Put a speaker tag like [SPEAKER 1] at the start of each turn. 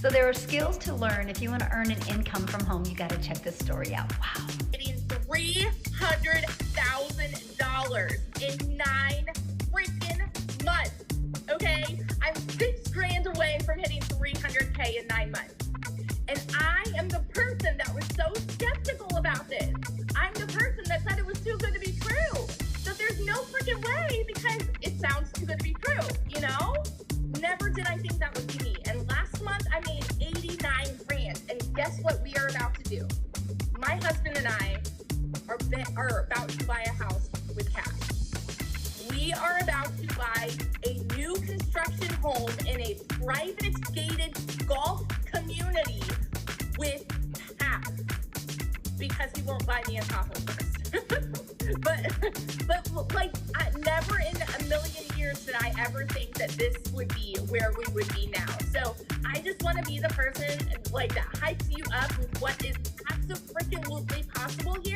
[SPEAKER 1] So there are skills to learn. If you want to earn an income from home, you got to check this story out. Wow.
[SPEAKER 2] Getting $300,000 in 9 freaking months. Okay? I'm $6,000 away from hitting 300K in 9 months. And I am the person that was so skeptical about this. I'm the person that said it was too good to be true. That there's no freaking way because it sounds too good to be true, you know? Never did I think that would be me. And last month I made 89 grand. And guess what we are about to do? My husband and I are about to buy a house with cash. We are about to buy a new construction home in a private gated golf community with cash because he won't buy me a Tahoe first. but like, never in a million years did I ever think that this would be where we would be now. So I just want to be the person like that hypes you up with what is absolutely possible here.